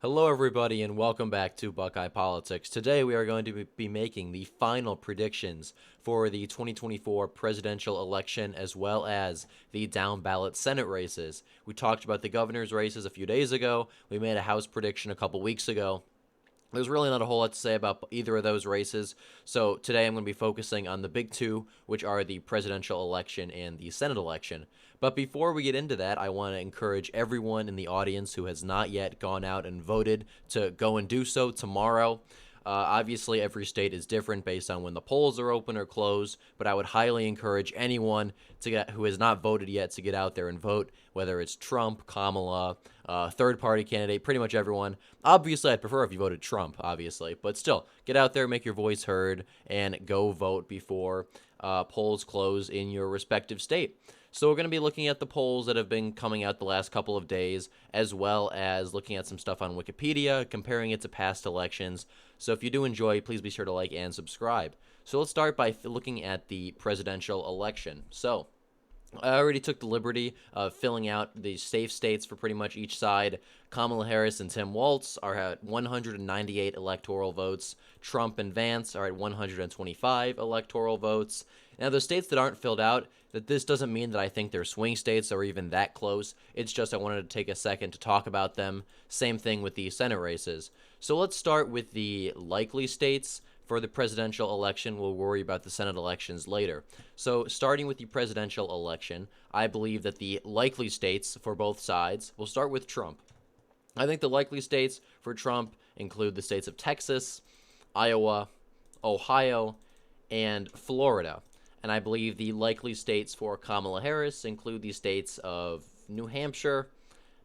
Hello, everybody, and welcome back to Buckeye Politics. Today, we are going to be making the final predictions for the 2024 presidential election as well as the down ballot Senate races. We talked about the governor's races a few days ago. We made a House prediction a couple weeks ago. There's really not a whole lot to say about either of those races. So today I'm going to be focusing on the big two, which are the presidential election and the Senate election. But before we get into that, I want to encourage everyone in the audience who has not yet gone out and voted to go and do so tomorrow. Obviously, every state is different based on when the polls are open or closed, but I would highly encourage anyone who has not voted yet to get out there and vote, whether it's Trump, Kamala, third-party candidate, pretty much everyone. Obviously, I'd prefer if you voted Trump, obviously, but still, get out there, make your voice heard, and go vote before polls close in your respective state. So we're going to be looking at the polls that have been coming out the last couple of days, as well as looking at some stuff on Wikipedia, comparing it to past elections. So if you do enjoy, please be sure to like and subscribe. So let's start by looking at the presidential election. So I already took the liberty of filling out the safe states for pretty much each side. Kamala Harris and Tim Walz are at 198 electoral votes. Trump and Vance are at 125 electoral votes. Now, the states that aren't filled out, that this doesn't mean that I think they're swing states or even that close. It's just I wanted to take a second to talk about them. Same thing with the Senate races. So let's start with the likely states for the presidential election. We'll worry about the Senate elections later. So starting with the presidential election, I believe that the likely states for both sides, we'll start with Trump. I think the likely states for Trump include the states of Texas, Iowa, Ohio, and Florida. And I believe the likely states for Kamala Harris include the states of New Hampshire,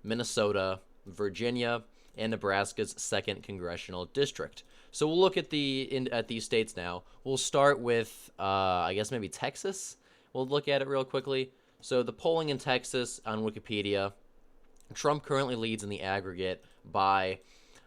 Minnesota, Virginia, and Nebraska's 2nd Congressional District. So we'll look at these states now. We'll start with, I guess, maybe Texas. We'll look at it real quickly. So the polling in Texas on Wikipedia, Trump currently leads in the aggregate by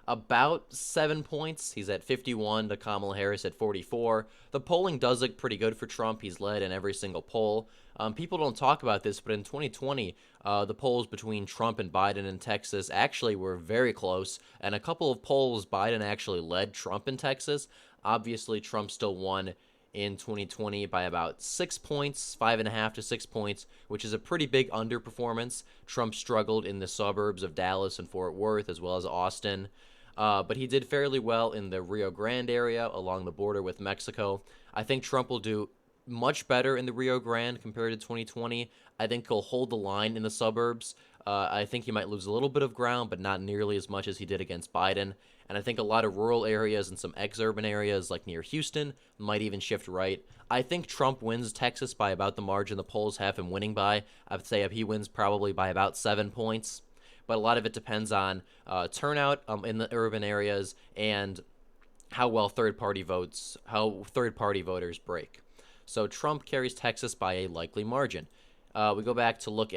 about 7 points. He's at 51 to Kamala Harris at 44. The polling does look pretty good for Trump. He's led in every single poll. People don't talk about this, but in 2020, the polls between Trump and Biden in Texas actually were very close, and a couple of polls, Biden actually led Trump in Texas. Obviously, Trump still won in 2020 by about 6 points, 5.5 to 6 points, which is a pretty big underperformance. Trump struggled in the suburbs of Dallas and Fort Worth, as well as Austin. But he did fairly well in the Rio Grande area along the border with Mexico. I think Trump will do much better in the Rio Grande compared to 2020. I think he'll hold the line in the suburbs. I think he might lose a little bit of ground, but not nearly as much as he did against Biden. And I think a lot of rural areas and some ex-urban areas like near Houston might even shift right. I think Trump wins Texas by about the margin the polls have him winning by. I would say he wins probably by about 7 points. But a lot of it depends on turnout in the urban areas and how well third-party voters break. So Trump carries Texas by a likely margin. We go back to let's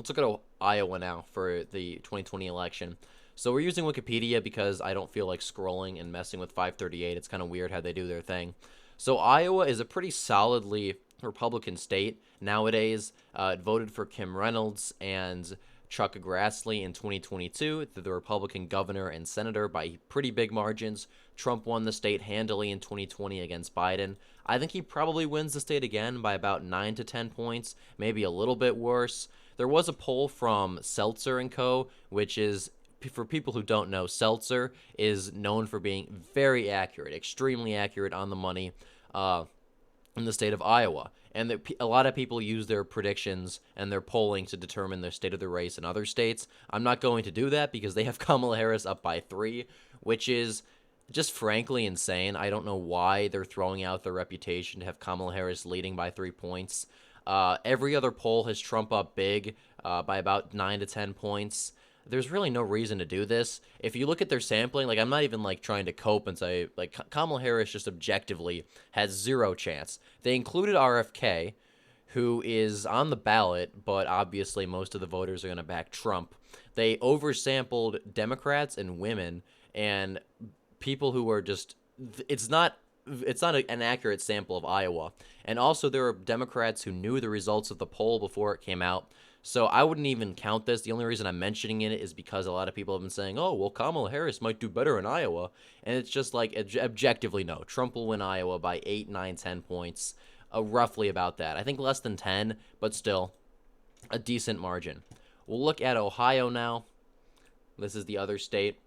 look at Iowa now for the 2020 election. So we're using Wikipedia because I don't feel like scrolling and messing with 538. It's kind of weird how they do their thing. So Iowa is a pretty solidly Republican state nowadays. It voted for Kim Reynolds and Chuck Grassley in 2022, the Republican governor and senator, by pretty big margins. Trump won the state handily in 2020 against Biden. I think he probably wins the state again by about 9 to 10 points, maybe a little bit worse. There was a poll from Seltzer & Co., which is, for people who don't know, Seltzer is known for being very accurate, extremely accurate on the money in the state of Iowa. And a lot of people use their predictions and their polling to determine the state of the race in other states. I'm not going to do that because they have Kamala Harris up by 3, which is just frankly insane. I don't know why they're throwing out their reputation to have Kamala Harris leading by 3 points. Every other poll has Trump up big by about 9 to 10 points. There's really no reason to do this. If you look at their sampling, I'm not even trying to cope and say Kamala Harris just objectively has zero chance. They included RFK, who is on the ballot, but obviously most of the voters are going to back Trump. They oversampled Democrats and women and people who are just it's not an accurate sample of Iowa. And also there are Democrats who knew the results of the poll before it came out. So I wouldn't even count this. The only reason I'm mentioning it is because a lot of people have been saying, oh, well, Kamala Harris might do better in Iowa. And it's just like, objectively, no. Trump will win Iowa by 8, 9, 10 points, roughly about that. I think less than 10, but still a decent margin. We'll look at Ohio now. This is the other state.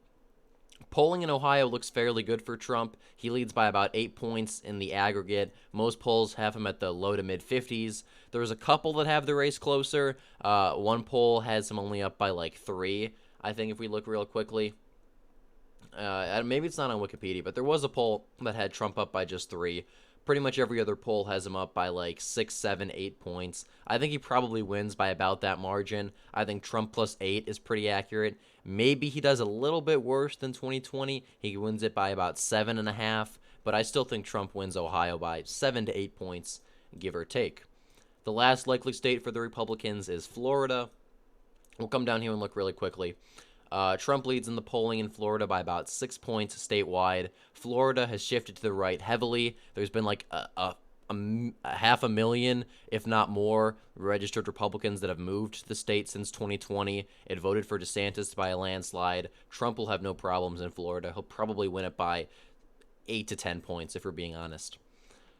Polling in Ohio looks fairly good for Trump. He leads by about 8 points in the aggregate. Most polls have him at the low to mid 50s. There's a couple that have the race closer. One poll has him only up by like 3, I think, if we look real quickly. Maybe it's not on Wikipedia, but there was a poll that had Trump up by just 3. Pretty much every other poll has him up by like 6, 7, 8 points. I think he probably wins by about that margin. I think Trump plus 8 is pretty accurate. Maybe he does a little bit worse than 2020. He wins it by about 7.5, but I still think Trump wins Ohio by 7 to 8 points, give or take. The last likely state for the Republicans is Florida. We'll come down here and look really quickly. Trump leads in the polling in Florida by about 6 points statewide. Florida has shifted to the right heavily. There's been like a 500,000, if not more, registered Republicans that have moved to the state since 2020. It voted for DeSantis by a landslide. Trump will have no problems in Florida. He'll probably win it by 8 to 10 points, if we're being honest.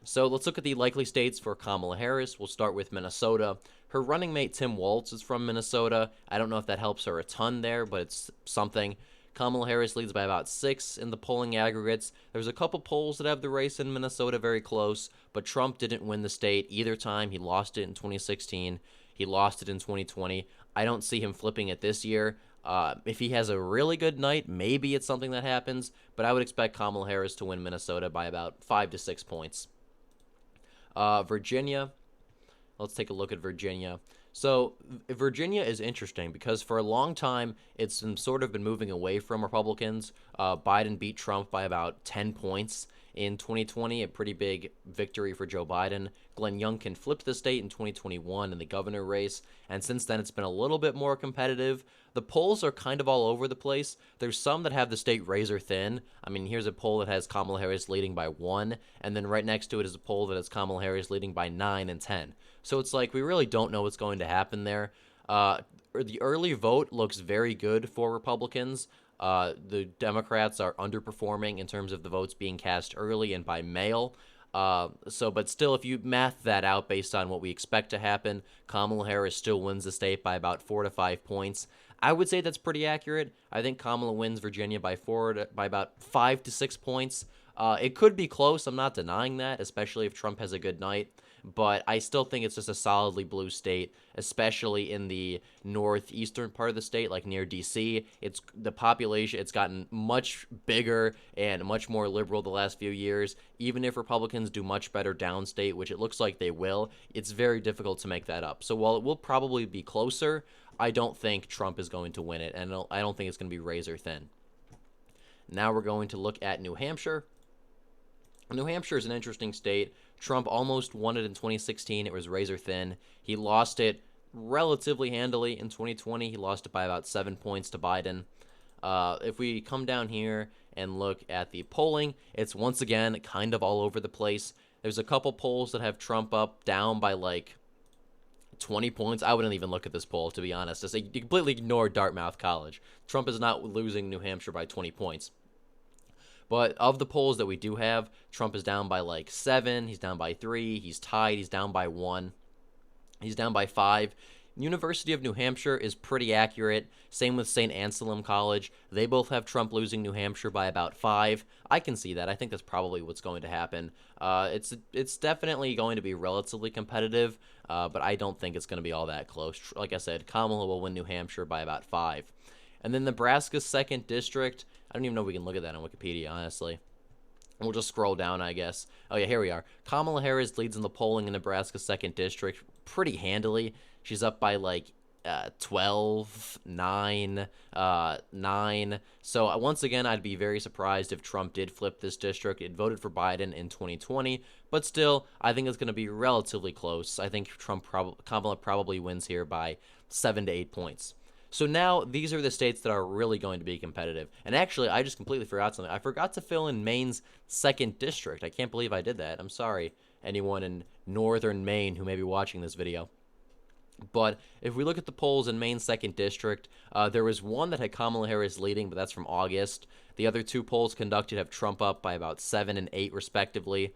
So let's look at the likely states for Kamala Harris. We'll start with Minnesota. Her running mate, Tim Walz, is from Minnesota. I don't know if that helps her a ton there, but it's something. Kamala Harris leads by about 6 in the polling aggregates. There's a couple polls that have the race in Minnesota very close, but Trump didn't win the state either time. He lost it in 2016. He lost it in 2020. I don't see him flipping it this year. If he has a really good night, maybe it's something that happens, but I would expect Kamala Harris to win Minnesota by about 5 to 6 points. Virginia. Let's take a look at Virginia. So Virginia is interesting because for a long time it's sort of been moving away from Republicans. Biden beat Trump by about 10 points in 2020, a pretty big victory for Joe Biden. Glenn Youngkin flipped the state in 2021 in the governor race, and since then it's been a little bit more competitive. The polls are kind of all over the place. There's some that have the state razor thin. I mean, here's a poll that has Kamala Harris leading by 1, and then right next to it is a poll that has Kamala Harris leading by 9 and 10. So it's like we really don't know what's going to happen there. The early vote looks very good for Republicans. The Democrats are underperforming in terms of the votes being cast early and by mail. But still, if you math that out based on what we expect to happen, Kamala Harris still wins the state by about 4 to 5 points. I would say that's pretty accurate. I think Kamala wins Virginia by about 5 to 6 points. It could be close. I'm not denying that, especially if Trump has a good night. But I still think it's just a solidly blue state, especially in the northeastern part of the state, like near D.C. It's the population. It's gotten much bigger and much more liberal the last few years. Even if Republicans do much better downstate, which it looks like they will, it's very difficult to make that up. So while it will probably be closer, I don't think Trump is going to win it, and I don't think it's going to be razor thin. Now we're going to look at New Hampshire. New Hampshire is an interesting state. Trump almost won it in 2016. It was razor thin. He lost it relatively handily in 2020. He lost it by about 7 points to Biden. If we come down here and look at the polling, it's once again kind of all over the place. There's a couple polls that have Trump up down by like 20 points. I wouldn't even look at this poll, to be honest. You completely ignore Dartmouth College. Trump is not losing New Hampshire by 20 points. But of the polls that we do have, Trump is down by like 7, he's down by 3, he's tied, he's down by 1, he's down by 5. University of New Hampshire is pretty accurate. Same with St. Anselm College. They both have Trump losing New Hampshire by about 5. I can see that. I think that's probably what's going to happen. It's definitely going to be relatively competitive, but I don't think it's going to be all that close. Like I said, Kamala will win New Hampshire by about 5. And then Nebraska's 2nd District, I don't even know if we can look at that on Wikipedia, honestly. We'll just scroll down, I guess. Oh, yeah, here we are. Kamala Harris leads in the polling in Nebraska's 2nd District pretty handily. She's up by like 12, 9, 9. So once again, I'd be very surprised if Trump did flip this district. It voted for Biden in 2020, but still, I think it's going to be relatively close. I think Kamala probably wins here by 7 to 8 points. So now these are the states that are really going to be competitive. And actually, I just completely forgot something. I forgot to fill in Maine's 2nd District. I can't believe I did that. I'm sorry, anyone in northern Maine who may be watching this video. But if we look at the polls in Maine's 2nd District, there was one that had Kamala Harris leading, but that's from August. The other two polls conducted have Trump up by about 7 and 8, respectively.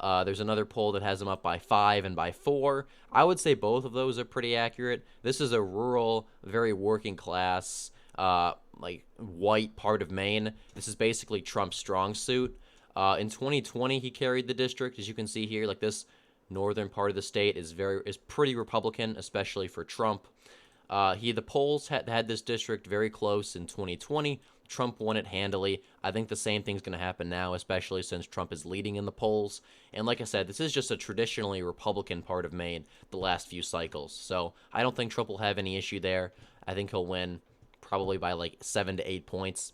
There's another poll that has him up by 5 and by 4. I would say both of those are pretty accurate. This is a rural, very working class, like white part of Maine. This is basically Trump's strong suit. In 2020, he carried the district, as you can see here. Like this northern part of the state is pretty Republican, especially for Trump. The polls had this district very close in 2020. Trump won it handily. I think the same thing's going to happen now, especially since Trump is leading in the polls. And like I said, this is just a traditionally Republican part of Maine the last few cycles. So I don't think Trump will have any issue there. I think he'll win probably by like 7 to 8 points.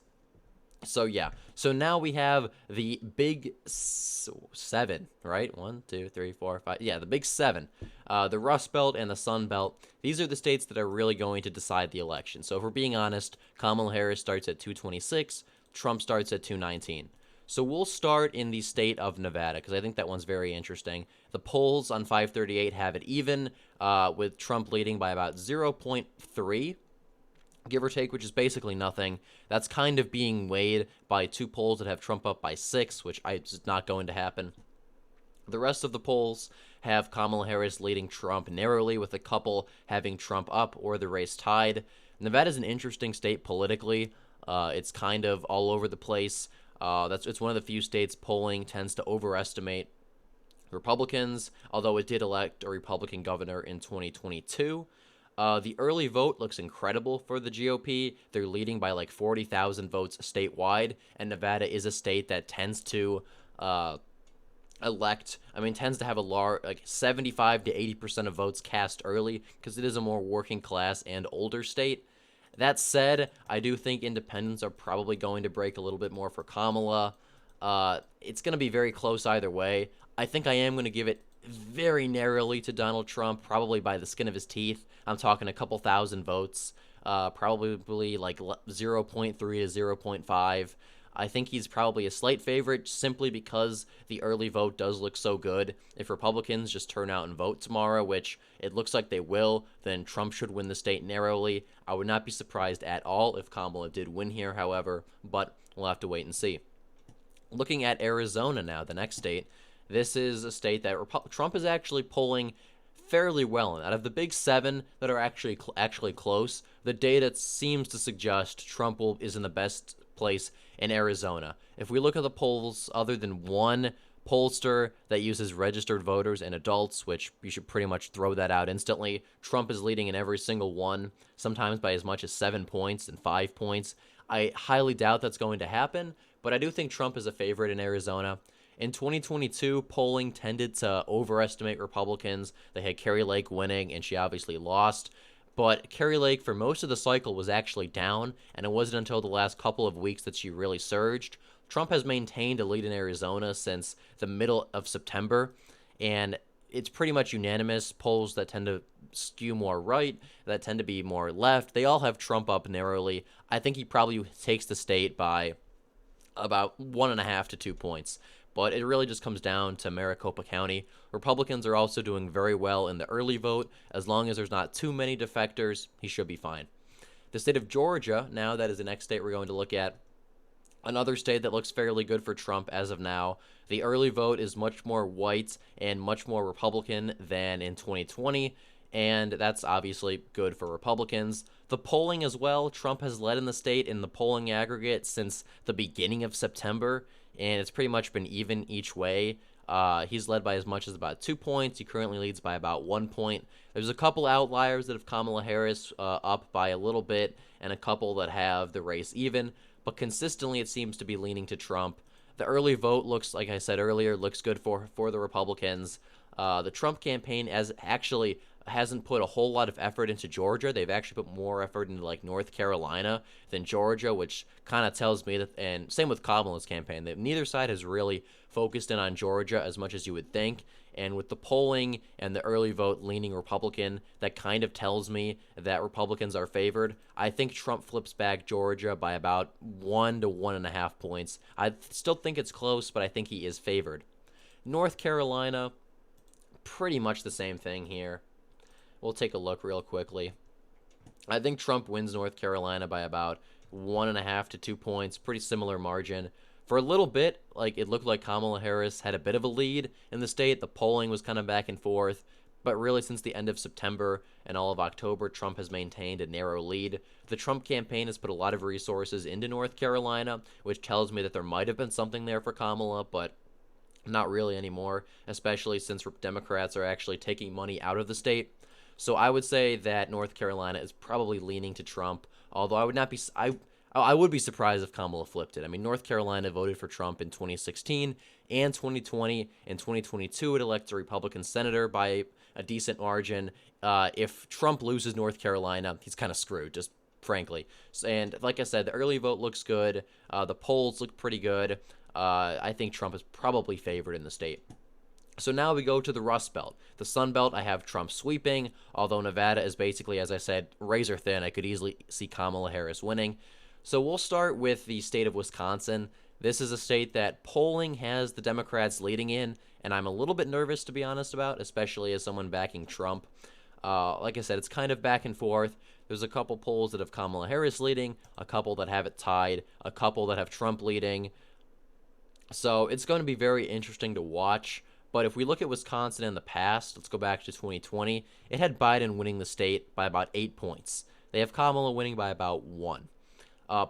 So yeah, so now we have the big 7, right? 1, 2, 3, 4, 5. Yeah, the big 7. The Rust Belt and the Sun Belt. These are the states that are really going to decide the election. So if we're being honest, Kamala Harris starts at 226, Trump starts at 219. So we'll start in the state of Nevada because I think that one's very interesting. The polls on 538 have it even, with Trump leading by about 0.3. Give or take, which is basically nothing. That's kind of being weighed by two polls that have Trump up by 6, which is not going to happen. The rest of the polls have Kamala Harris leading Trump narrowly, with a couple having Trump up or the race tied. Nevada is an interesting state politically. It's kind of all over the place. It's one of the few states polling tends to overestimate Republicans, although it did elect a Republican governor in 2022. The early vote looks incredible for the GOP. They're leading by like 40,000 votes statewide, and Nevada is a state that tends to tends to have a large, like 75 to 80% of votes cast early because it is a more working class and older state. That said, I do think independents are probably going to break a little bit more for Kamala. It's going to be very close either way. I think I am going to give it very narrowly to Donald Trump, probably by the skin of his teeth. I'm talking a couple thousand votes, probably like 0.3 to 0.5. I think he's probably a slight favorite simply because the early vote does look so good. If Republicans just turn out and vote tomorrow, which it looks like they will, then Trump should win the state narrowly. I would not be surprised at all if Kamala did win here, however, but we'll have to wait and see. Looking at Arizona now, the next state, this is a state that Trump is actually polling fairly well in. Out of the big 7 that are actually close, the data seems to suggest Trump is in the best place in Arizona. If we look at the polls, other than one pollster that uses registered voters and adults, which you should pretty much throw that out instantly, Trump is leading in every single one, sometimes by as much as 7 points and 5 points. I highly doubt that's going to happen, but I do think Trump is a favorite in Arizona. In 2022, polling tended to overestimate Republicans. They had Kari Lake winning, and she obviously lost. But Kari Lake, for most of the cycle, was actually down, and it wasn't until the last couple of weeks that she really surged. Trump has maintained a lead in Arizona since the middle of September, and it's pretty much unanimous. Polls that tend to skew more right, that tend to be more left, they all have Trump up narrowly. I think he probably takes the state by about 1.5 to 2 points. But it really just comes down to Maricopa County. Republicans are also doing very well in the early vote. As long as there's not too many defectors, he should be fine. The state of Georgia, now that is the next state we're going to look at. Another state that looks fairly good for Trump as of now. The early vote is much more white and much more Republican than in 2020, and that's obviously good for Republicans. The polling as well, Trump has led in the state in the polling aggregate since the beginning of September, and it's pretty much been even each way. He's led by as much as about 2 points. He currently leads by about 1 point. There's a couple outliers that have Kamala Harris up by a little bit, and a couple that have the race even, but consistently it seems to be leaning to Trump. The early vote looks, like I said earlier, looks good for the Republicans. The Trump campaign hasn't put a whole lot of effort into Georgia. They've actually put more effort into like North Carolina than Georgia, which kind of tells me that, and same with Kamala's campaign, that neither side has really focused in on Georgia as much as you would think. And with the polling and the early vote leaning Republican, that kind of tells me that Republicans are favored. I think Trump flips back Georgia by about 1 to 1.5 points. I still think it's close, but I think he is favored. North Carolina, pretty much the same thing here. We'll take a look real quickly. I think Trump wins North Carolina by about 1.5 to 2 points, pretty similar margin. For a little bit, like it looked like Kamala Harris had a bit of a lead in the state. The polling was kind of back and forth, but really since the end of September and all of October, Trump has maintained a narrow lead. The Trump campaign has put a lot of resources into North Carolina, which tells me that there might have been something there for Kamala, but not really anymore, especially since Democrats are actually taking money out of the state. So I would say that North Carolina is probably leaning to Trump, although I would be surprised if Kamala flipped it. I mean, North Carolina voted for Trump in 2016 and 2020. In 2022, it elects a Republican senator by a decent margin. If Trump loses North Carolina, he's kind of screwed, just frankly. And like I said, the early vote looks good. The polls look pretty good. I think Trump is probably favored in the state. So now we go to the Rust Belt. The Sun Belt, I have Trump sweeping, although Nevada is basically, as I said, razor thin. I could easily see Kamala Harris winning. So we'll start with the state of Wisconsin. This is a state that polling has the Democrats leading in, and I'm a little bit nervous, to be honest, about, especially as someone backing Trump. Like I said, it's kind of back and forth. There's a couple polls that have Kamala Harris leading, a couple that have it tied, a couple that have Trump leading. So it's going to be very interesting to watch. But if we look at Wisconsin in the past, let's go back to 2020, it had Biden winning the state by about 8 points. They have Kamala winning by about 1.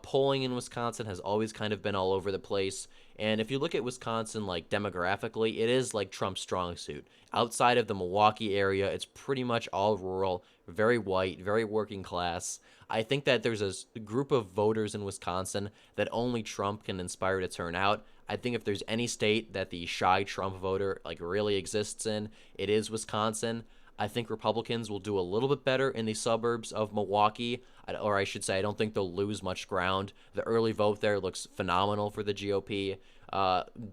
Polling in Wisconsin has always kind of been all over the place. And if you look at Wisconsin, like demographically, it is like Trump's strong suit. Outside of the Milwaukee area, it's pretty much all rural, very white, very working class. I think that there's a group of voters in Wisconsin that only Trump can inspire to turn out. I think if there's any state that the shy Trump voter like really exists in, it is Wisconsin. I think Republicans will do a little bit better in the suburbs of Milwaukee, or I should say, I don't think they'll lose much ground. The early vote there looks phenomenal for the GOP.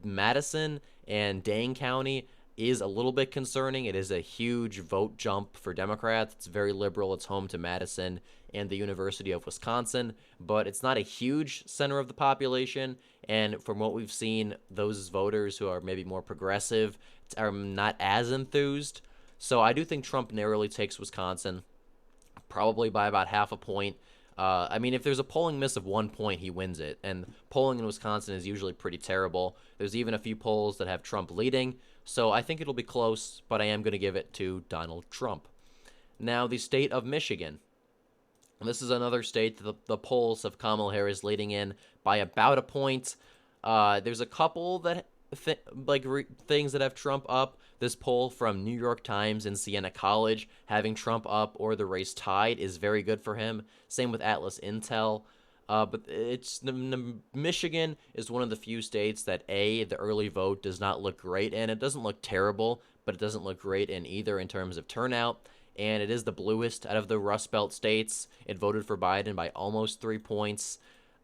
Madison and Dane County is a little bit concerning. It is a huge vote jump for Democrats. It's very liberal. It's home to Madison and the University of Wisconsin, but it's not a huge center of the population. And from what we've seen, those voters who are maybe more progressive are not as enthused. So I do think Trump narrowly takes Wisconsin, probably by about half a point. I mean, if there's a polling miss of 1 point, he wins it. And polling in Wisconsin is usually pretty terrible. There's even a few polls that have Trump leading. So I think it'll be close, but I am going to give it to Donald Trump. Now, the state of Michigan. This is another state that the polls have Kamala Harris leading in by about a point. There's a couple that things that have Trump up. This poll from New York Times and Siena College having Trump up or the race tied is very good for him. Same with Atlas Intel. But Michigan is one of the few states that the early vote does not look great in. It doesn't look terrible, but it doesn't look great in either in terms of turnout. And it is the bluest out of the Rust Belt states. It voted for Biden by almost 3 points.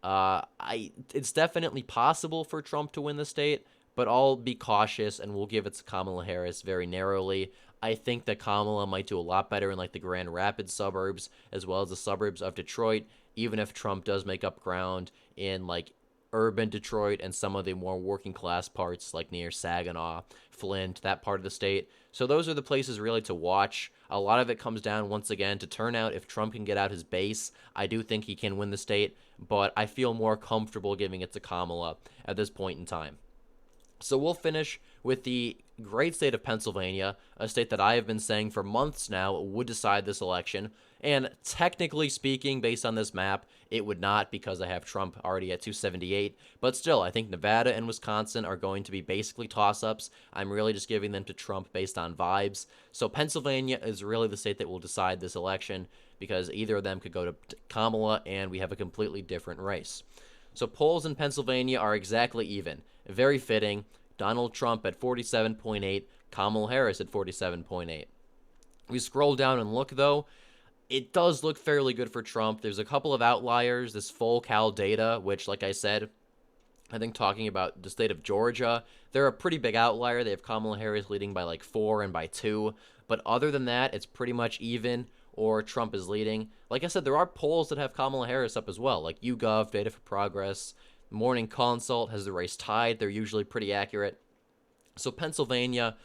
It's definitely possible for Trump to win the state, but I'll be cautious and we'll give it to Kamala Harris very narrowly. I think that Kamala might do a lot better in like the Grand Rapids suburbs as well as the suburbs of Detroit, even if Trump does make up ground in like urban Detroit and some of the more working class parts like near Saginaw, Flint, that part of the state. So those are the places really to watch. A lot of it comes down once again to turnout. If Trump can get out his base, I do think he can win the state, but I feel more comfortable giving it to Kamala at this point in time. So we'll finish with the great state of Pennsylvania, a state that I have been saying for months now would decide this election. And technically speaking, based on this map, it would not because I have Trump already at 278. But still, I think Nevada and Wisconsin are going to be basically toss-ups. I'm really just giving them to Trump based on vibes. So Pennsylvania is really the state that will decide this election because either of them could go to Kamala and we have a completely different race. So polls in Pennsylvania are exactly even. Very fitting. Donald Trump at 47.8, Kamala Harris at 47.8. We scroll down and look, though. It does look fairly good for Trump. There's a couple of outliers. This full Cal data, which, like I said, I think talking about the state of Georgia, they're a pretty big outlier. They have Kamala Harris leading by like 4 and by 2. But other than that, it's pretty much even or Trump is leading. Like I said, there are polls that have Kamala Harris up as well, like YouGov, Data for Progress. Morning Consult has the race tied. They're usually pretty accurate. So Pennsylvania,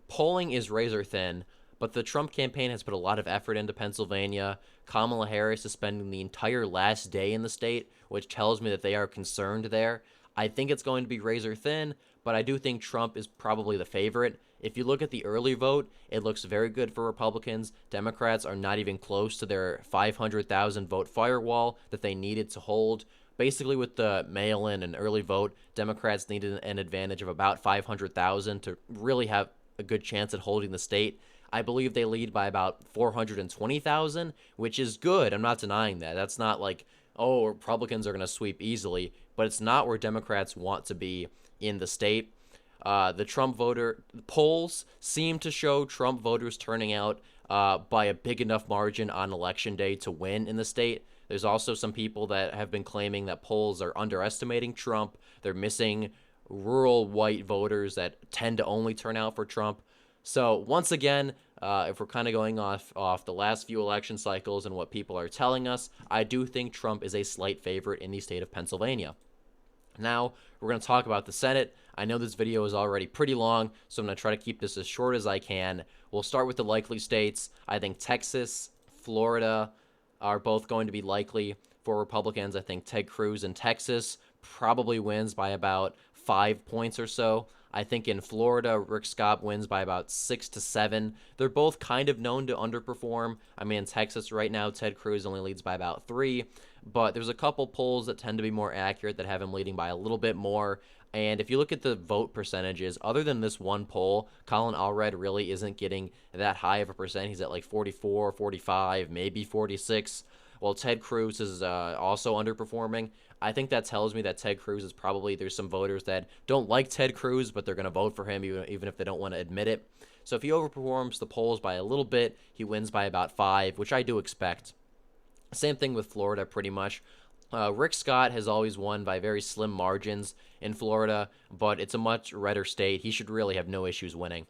polling is razor thin, but the Trump campaign has put a lot of effort into Pennsylvania. Kamala Harris is spending the entire last day in the state, which tells me that they are concerned there. I think it's going to be razor thin, but I do think Trump is probably the favorite. If you look at the early vote, it looks very good for Republicans. Democrats are not even close to their 500,000 vote firewall that they needed to hold. Basically, with the mail-in and early vote, Democrats needed an advantage of about 500,000 to really have a good chance at holding the state. I believe they lead by about 420,000, which is good. I'm not denying that. That's not like, oh, Republicans are going to sweep easily, but it's not where Democrats want to be in the state. The Trump voter polls seem to show Trump voters turning out by a big enough margin on election day to win in the state. There's also some people that have been claiming that polls are underestimating Trump. They're missing rural white voters that tend to only turn out for Trump. So once again, if we're kind of going off the last few election cycles and what people are telling us, I do think Trump is a slight favorite in the state of Pennsylvania. Now, we're going to talk about the Senate. I know this video is already pretty long, so I'm going to try to keep this as short as I can. We'll start with the likely states. I think Texas, Florida are both going to be likely for Republicans. I think Ted Cruz in Texas probably wins by about 5 points or so. I think in Florida, Rick Scott wins by about 6 to 7. They're both kind of known to underperform. I mean, in Texas right now, Ted Cruz only leads by about 3. But there's a couple polls that tend to be more accurate that have him leading by a little bit more. And if you look at the vote percentages, other than this one poll, Colin Allred really isn't getting that high of a percent. He's at like 44, 45, maybe 46. While Ted Cruz is also underperforming. I think that tells me that Ted Cruz is probably, there's some voters that don't like Ted Cruz, but they're going to vote for him even if they don't want to admit it. So if he overperforms the polls by a little bit, he wins by about 5, which I do expect. Same thing with Florida, pretty much. Rick Scott has always won by very slim margins in Florida, but it's a much redder state. He should really have no issues winning.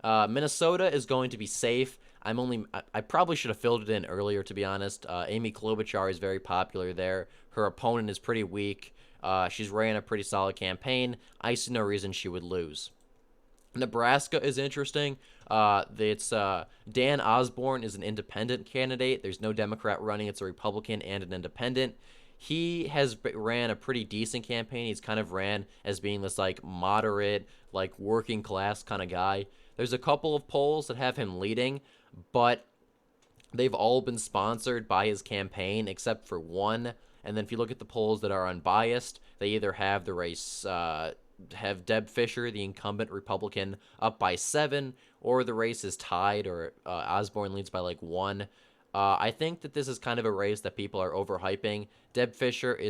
Minnesota is going to be safe. I probably should have filled it in earlier, to be honest. Amy Klobuchar is very popular there. Her opponent is pretty weak. She's ran a pretty solid campaign. I see no reason she would lose. Nebraska is interesting. It's Dan Osborne is an independent candidate. There's no Democrat running. It's a Republican and an independent. He has ran a pretty decent campaign. He's kind of ran as being this like moderate, like working class kind of guy. There's a couple of polls that have him leading, but they've all been sponsored by his campaign except for one. And then if you look at the polls that are unbiased, they either have the race, have Deb Fischer, the incumbent Republican, up by 7, or the race is tied, or Osborne leads by like 1. I think that this is kind of a race that people are overhyping. Deb Fischer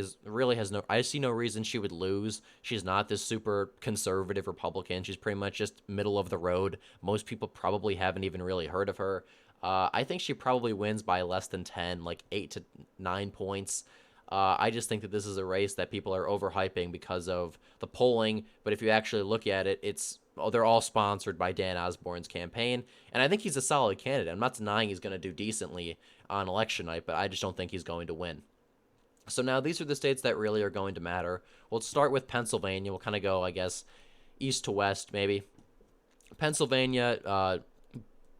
I see no reason she would lose. She's not this super conservative Republican. She's pretty much just middle of the road. Most people probably haven't even really heard of her. I think she probably wins by less than 10, like 8 to 9 points. I just think that this is a race that people are overhyping because of the polling. But if you actually look at it, they're all sponsored by Dan Osborne's campaign. And I think he's a solid candidate. I'm not denying he's going to do decently on election night, but I just don't think he's going to win. So now these are the states that really are going to matter. We'll start with Pennsylvania. We'll kind of go, I guess, east to west maybe. Pennsylvania,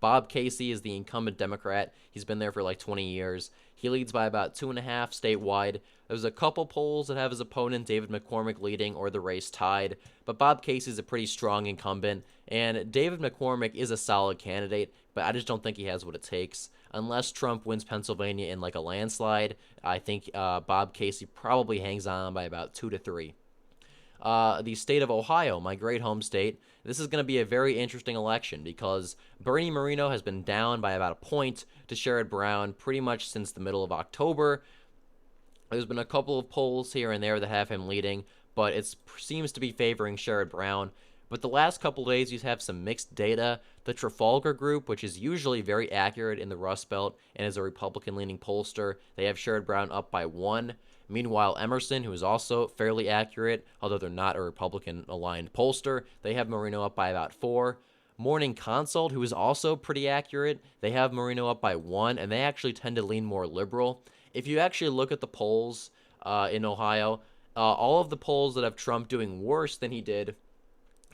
Bob Casey is the incumbent Democrat. He's been there for like 20 years. He leads by about 2.5 statewide. There's a couple polls that have his opponent, David McCormick, leading or the race tied. But Bob Casey's a pretty strong incumbent. And David McCormick is a solid candidate, but I just don't think he has what it takes. Unless Trump wins Pennsylvania in like a landslide, I think Bob Casey probably hangs on by about 2 to 3. The state of Ohio, my great home state. This is going to be a very interesting election because Bernie Moreno has been down by about a point to Sherrod Brown pretty much since the middle of October. There's been a couple of polls here and there that have him leading, but it seems to be favoring Sherrod Brown. But the last couple of days, you have some mixed data. The Trafalgar Group, which is usually very accurate in the Rust Belt and is a Republican-leaning pollster, they have Sherrod Brown up by 1. Meanwhile, Emerson, who is also fairly accurate, although they're not a Republican-aligned pollster, they have Moreno up by about 4. Morning Consult, who is also pretty accurate, they have Moreno up by 1, and they actually tend to lean more liberal. If you actually look at the polls in Ohio, all of the polls that have Trump doing worse than he did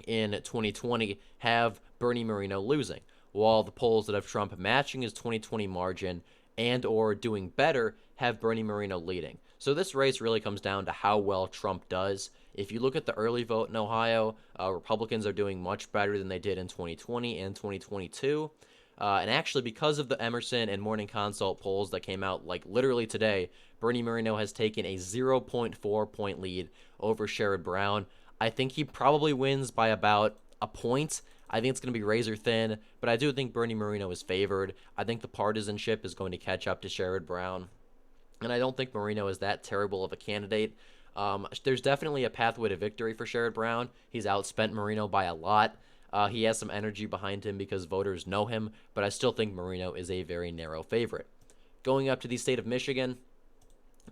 in 2020 have Bernie Moreno losing. while the polls that have Trump matching his 2020 margin and or doing better have Bernie Moreno leading. So this race really comes down to how well Trump does. If you look at the early vote in Ohio, Republicans are doing much better than they did in 2020 and 2022. And actually, because of the Emerson and Morning Consult polls that came out like literally today, Bernie Moreno has taken a 0.4 point lead over Sherrod Brown. I think he probably wins by about a point. I think it's going to be razor thin, but I do think Bernie Moreno is favored. I think the partisanship is going to catch up to Sherrod Brown, and I don't think Moreno is that terrible of a candidate. There's definitely a pathway to victory for Sherrod Brown. He's outspent Moreno by a lot. He has some energy behind him because voters know him, but I still think Moreno is a very narrow favorite. Going up to the state of Michigan,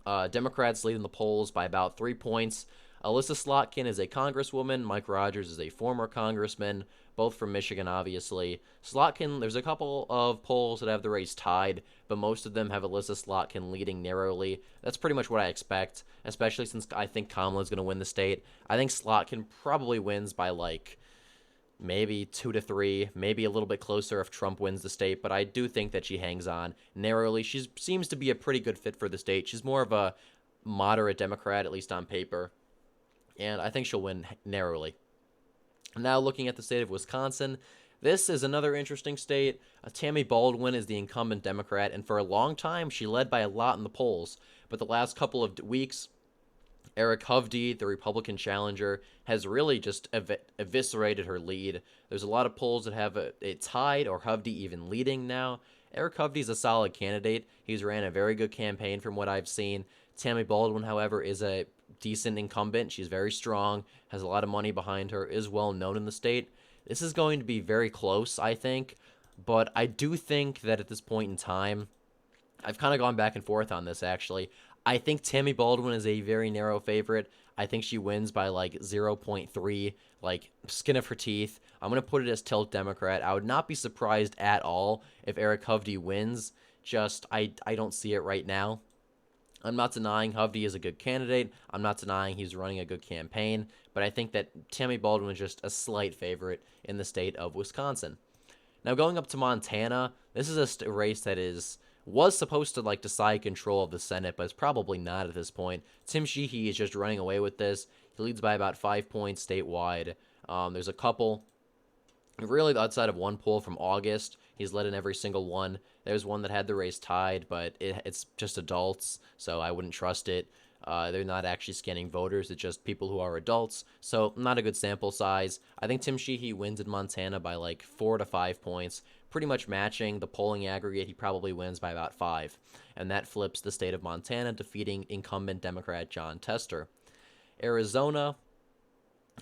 Democrats lead in the polls by about 3 points. Alyssa Slotkin is a congresswoman. Mike Rogers is a former congressman, both from Michigan, obviously. Slotkin, there's a couple of polls that have the race tied, but most of them have Alyssa Slotkin leading narrowly. That's pretty much what I expect, especially since I think Kamala's going to win the state. I think Slotkin probably wins by like maybe 2 to 3, maybe a little bit closer if Trump wins the state, but I do think that she hangs on narrowly. She seems to be a pretty good fit for the state. She's more of a moderate Democrat, at least on paper, and I think she'll win narrowly. Now looking at the state of Wisconsin, this is another interesting state. Tammy Baldwin is the incumbent Democrat, and for a long time she led by a lot in the polls, but the last couple of weeks, Eric Hovde, the Republican challenger, has really just eviscerated her lead. There's a lot of polls that have it tied or Hovde even leading now. Eric Hovde's a solid candidate. He's ran a very good campaign from what I've seen. Tammy Baldwin, however, is a decent incumbent. She's very strong, has a lot of money behind her, is well known in the state. This is going to be very close, I think, but I do think that at this point in time, I've kind of gone back and forth on this, actually. I think Tammy Baldwin is a very narrow favorite. I think she wins by like 0.3, like skin of her teeth. I'm going to put it as tilt Democrat. I would not be surprised at all if Eric Hovde wins. Just, I don't see it right now. I'm not denying Hovde is a good candidate. I'm not denying he's running a good campaign. But I think that Tammy Baldwin is just a slight favorite in the state of Wisconsin. Now going up to Montana, this is a race that was supposed to like decide control of the Senate, but it's probably not at this point. Tim Sheehy is just running away with this. He leads by about 5 points statewide. There's a couple, really outside of one poll from August, he's led in every single one. There's one that had the race tied, but it's just adults, so I wouldn't trust it. They're not actually scanning voters. It's just people who are adults, so not a good sample size. I think Tim Sheehy wins in Montana by like 4 to 5 points, pretty much matching the polling aggregate. He probably wins by about 5, and that flips the state of Montana, defeating incumbent Democrat John Tester. Arizona,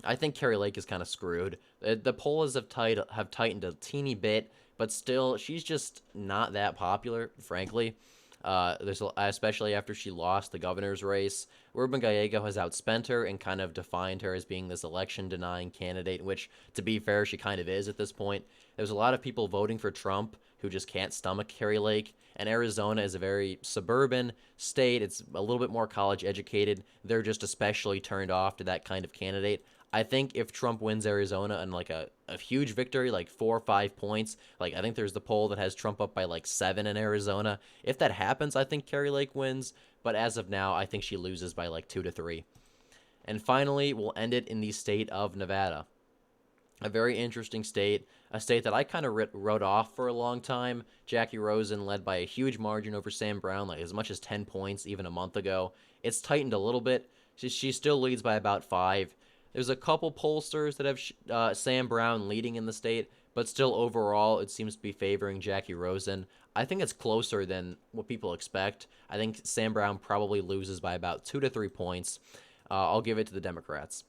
I think Kari Lake is kind of screwed. The polls have tightened a teeny bit, but still, she's just not that popular, frankly. Especially after she lost the governor's race. Ruben Gallego has outspent her and kind of defined her as being this election-denying candidate, which, to be fair, she kind of is at this point. There's a lot of people voting for Trump who just can't stomach Kari Lake, and Arizona is a very suburban state. It's a little bit more college-educated. They're just especially turned off to that kind of candidate. I think if Trump wins Arizona in like a huge victory, like 4 or 5 points, like I think there's the poll that has Trump up by like 7 in Arizona. If that happens, I think Kari Lake wins. But as of now, I think she loses by like 2 to 3. And finally, we'll end it in the state of Nevada. A very interesting state, a state that I kind of wrote off for a long time. Jackie Rosen led by a huge margin over Sam Brown, like as much as 10 points even a month ago. It's tightened a little bit. She still leads by about 5. There's a couple pollsters that have Sam Brown leading in the state, but still overall it seems to be favoring Jackie Rosen. I think it's closer than what people expect. I think Sam Brown probably loses by about 2 to 3 points. I'll give it to the Democrats.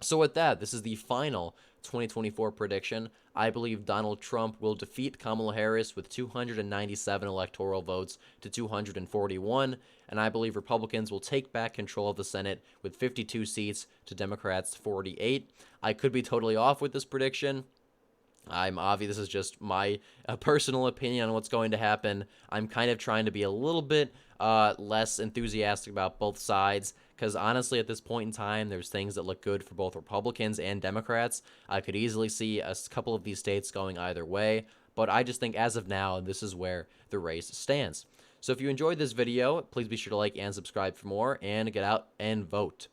So with that, this is the final 2024 prediction. I believe Donald Trump will defeat Kamala Harris with 297 electoral votes to 241, and I believe Republicans will take back control of the Senate with 52 seats to Democrats' 48. I could be totally off with this prediction. This is just my personal opinion on what's going to happen. I'm kind of trying to be a little bit less enthusiastic about both sides, because honestly, at this point in time, there's things that look good for both Republicans and Democrats. I could easily see a couple of these states going either way. But I just think as of now, this is where the race stands. So if you enjoyed this video, please be sure to like and subscribe for more, and get out and vote.